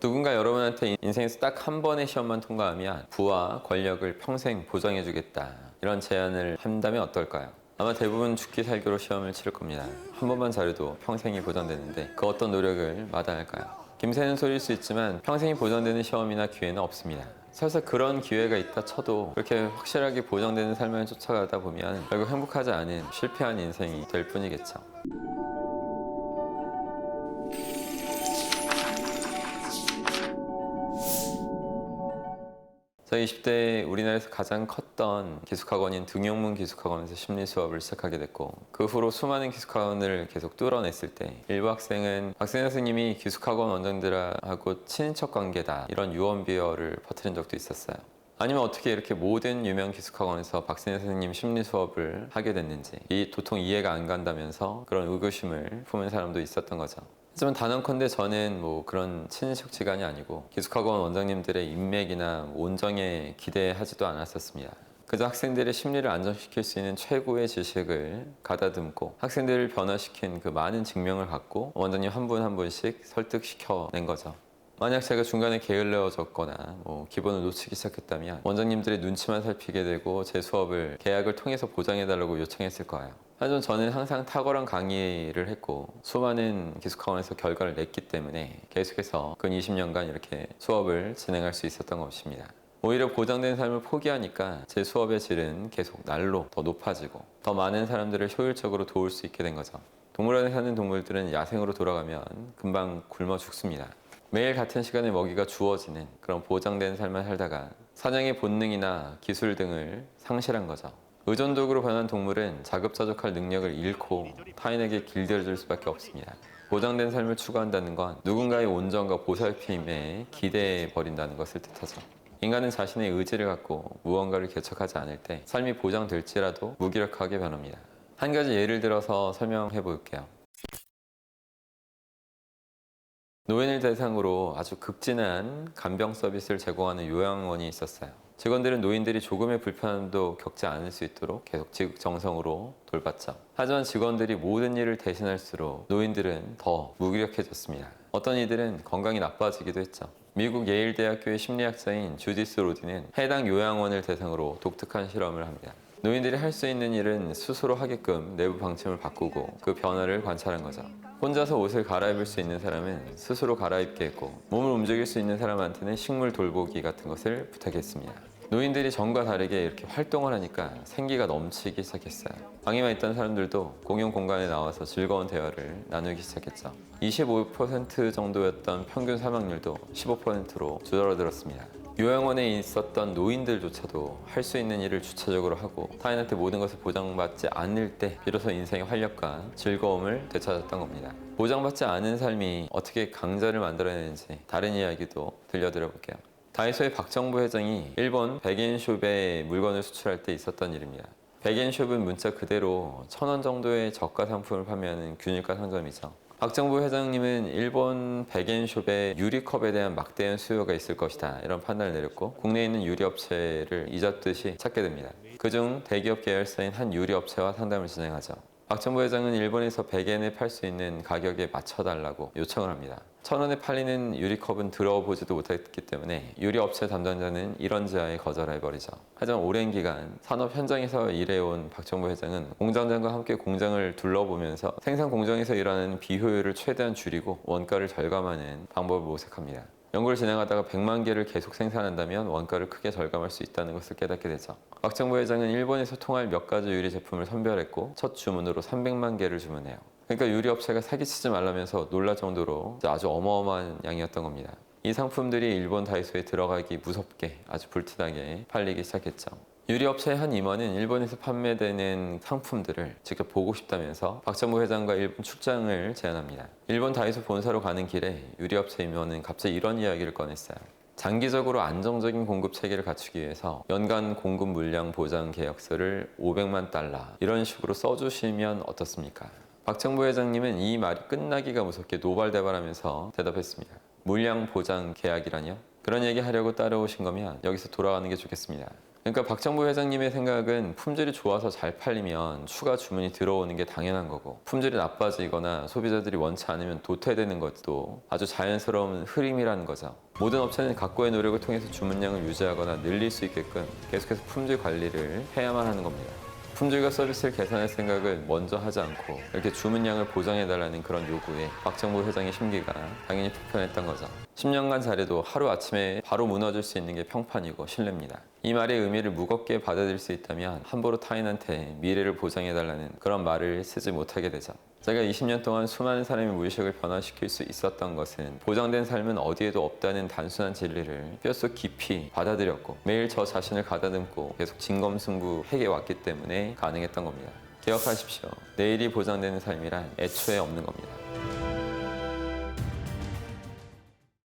누군가 여러분한테 인생에서 딱 한 번의 시험만 통과하면 부와 권력을 평생 보장해주겠다, 이런 제안을 한다면 어떨까요? 아마 대부분 죽기 살기로 시험을 치를 겁니다. 한 번만 잘해도 평생이 보장되는데 그 어떤 노력을 마다할까요? 김새는 소리일 수 있지만 평생이 보장되는 시험이나 기회는 없습니다. 설사 그런 기회가 있다 쳐도 그렇게 확실하게 보장되는 삶을 쫓아가다 보면 결국 행복하지 않은 실패한 인생이 될 뿐이겠죠. 저희 20대 우리나라에서 가장 컸던 기숙학원인 등용문 기숙학원에서 심리 수업을 시작하게 됐고, 그 후로 수많은 기숙학원을 계속 뚫어냈을 때 일부 학생은 박승현 선생님이 기숙학원 원장들하고 친인척 관계다, 이런 유언비어를 퍼뜨린 적도 있었어요. 아니면 어떻게 이렇게 모든 유명 기숙학원에서 박승현 선생님 심리 수업을 하게 됐는지 이 도통 이해가 안 간다면서 그런 의구심을 품은 사람도 있었던 거죠. 하지만 단언컨대 저는 그런 친인척 지간이 아니고 기숙학원 원장님들의 인맥이나 온정에 기대하지도 않았었습니다. 그저 학생들의 심리를 안정시킬 수 있는 최고의 지식을 가다듬고 학생들을 변화시킨 그 많은 증명을 갖고 원장님 한 분 한 분씩 설득시켜낸 거죠. 만약 제가 중간에 게을러졌거나 기본을 놓치기 시작했다면 원장님들의 눈치만 살피게 되고 제 수업을 계약을 통해서 보장해달라고 요청했을 거예요. 하지만 저는 항상 탁월한 강의를 했고 수많은 기숙학원에서 결과를 냈기 때문에 계속해서 근 20년간 이렇게 수업을 진행할 수 있었던 것입니다. 오히려 보장된 삶을 포기하니까 제 수업의 질은 계속 날로 더 높아지고 더 많은 사람들을 효율적으로 도울 수 있게 된 거죠. 동물원에 사는 동물들은 야생으로 돌아가면 금방 굶어 죽습니다. 매일 같은 시간에 먹이가 주어지는 그런 보장된 삶을 살다가 사냥의 본능이나 기술 등을 상실한 거죠. 의존적으로 변한 동물은 자급자족할 능력을 잃고 타인에게 길들여질 수밖에 없습니다. 보장된 삶을 추구한다는 건 누군가의 온정과 보살핌에 기대해 버린다는 것을 뜻하죠. 인간은 자신의 의지를 갖고 무언가를 개척하지 않을 때 삶이 보장될지라도 무기력하게 변합니다. 한 가지 예를 들어서 설명해 볼게요. 노인을 대상으로 아주 극진한 간병 서비스를 제공하는 요양원이 있었어요. 직원들은 노인들이 조금의 불편함도 겪지 않을 수 있도록 계속 지극정성으로 돌봤죠. 하지만 직원들이 모든 일을 대신할수록 노인들은 더 무기력해졌습니다. 어떤 이들은 건강이 나빠지기도 했죠. 미국 예일대학교의 심리학자인 주디스 로디는 해당 요양원을 대상으로 독특한 실험을 합니다. 노인들이 할 수 있는 일은 스스로 하게끔 내부 방침을 바꾸고 그 변화를 관찰한 거죠. 혼자서 옷을 갈아입을 수 있는 사람은 스스로 갈아입게 했고, 몸을 움직일 수 있는 사람한테는 식물 돌보기 같은 것을 부탁했습니다. 노인들이 전과 다르게 이렇게 활동을 하니까 생기가 넘치기 시작했어요. 방에만 있던 사람들도 공용 공간에 나와서 즐거운 대화를 나누기 시작했죠. 25% 정도였던 평균 사망률도 15%로 줄어들었습니다. 요양원에 있었던 노인들조차도 할 수 있는 일을 주체적으로 하고 타인한테 모든 것을 보장받지 않을 때 비로소 인생의 활력과 즐거움을 되찾았던 겁니다. 보장받지 않은 삶이 어떻게 강자를 만들어내는지 다른 이야기도 들려드려 볼게요. 다이소의 박정부 회장이 일본 백엔숍에 물건을 수출할 때 있었던 일입니다. 백엔숍은 문자 그대로 1,000원 정도의 저가 상품을 판매하는 균일가 상점이죠. 박정부 회장님은 일본 백엔숍에 유리컵에 대한 막대한 수요가 있을 것이다, 이런 판단을 내렸고 국내에 있는 유리업체를 잊었듯이 찾게 됩니다. 그중 대기업 계열사인 한 유리업체와 상담을 진행하죠. 박정부 회장은 일본에서 100엔에 팔 수 있는 가격에 맞춰달라고 요청을 합니다. 1,000원에 팔리는 유리컵은 들어보지도 못했기 때문에 유리업체 담당자는 이런지하에 거절해버리죠. 하지만 오랜 기간 산업 현장에서 일해온 박정부 회장은 공장장과 함께 공장을 둘러보면서 생산 공정에서 일하는 비효율을 최대한 줄이고 원가를 절감하는 방법을 모색합니다. 연구를 진행하다가 100만 개를 계속 생산한다면 원가를 크게 절감할 수 있다는 것을 깨닫게 되죠. 박정부 회장은 일본에서 통할 몇 가지 유리 제품을 선별했고 첫 주문으로 300만 개를 주문해요. 그러니까 유리업체가 사기치지 말라면서 놀랄 정도로 아주 어마어마한 양이었던 겁니다. 이 상품들이 일본 다이소에 들어가기 무섭게 아주 불티나게 팔리기 시작했죠. 유리업체의 한 임원은 일본에서 판매되는 상품들을 직접 보고 싶다면서 박정부 회장과 일본 출장을 제안합니다. 일본 다이소 본사로 가는 길에 유리업체 임원은 갑자기 이런 이야기를 꺼냈어요. 장기적으로 안정적인 공급 체계를 갖추기 위해서 연간 공급 물량 보장 계약서를 500만 달러 이런 식으로 써주시면 어떻습니까? 박정부 회장님은 이 말이 끝나기가 무섭게 노발대발하면서 대답했습니다. 물량 보장 계약이라뇨? 그런 얘기 하려고 따라오신 거면 여기서 돌아가는 게 좋겠습니다. 그러니까 박정부 회장님의 생각은 품질이 좋아서 잘 팔리면 추가 주문이 들어오는 게 당연한 거고, 품질이 나빠지거나 소비자들이 원치 않으면 도태되는 것도 아주 자연스러운 흐름이라는 거죠. 모든 업체는 각고의 노력을 통해서 주문량을 유지하거나 늘릴 수 있게끔 계속해서 품질 관리를 해야만 하는 겁니다. 품질과 서비스를 개선할 생각을 먼저 하지 않고 이렇게 주문량을 보장해달라는 그런 요구에 박정부 회장의 심기가 당연히 불편했던 거죠. 10년간 잘해도 하루아침에 바로 무너질 수 있는 게 평판이고 신뢰입니다. 이 말의 의미를 무겁게 받아들일 수 있다면 함부로 타인한테 미래를 보장해달라는 그런 말을 쓰지 못하게 되죠. 제가 20년 동안 수많은 사람의 무의식을 변화시킬 수 있었던 것은 보장된 삶은 어디에도 없다는 단순한 진리를 뼛속 깊이 받아들였고, 매일 저 자신을 가다듬고 계속 진검승부해 왔기 때문에 가능했던 겁니다. 기억하십시오. 내일이 보장되는 삶이란 애초에 없는 겁니다.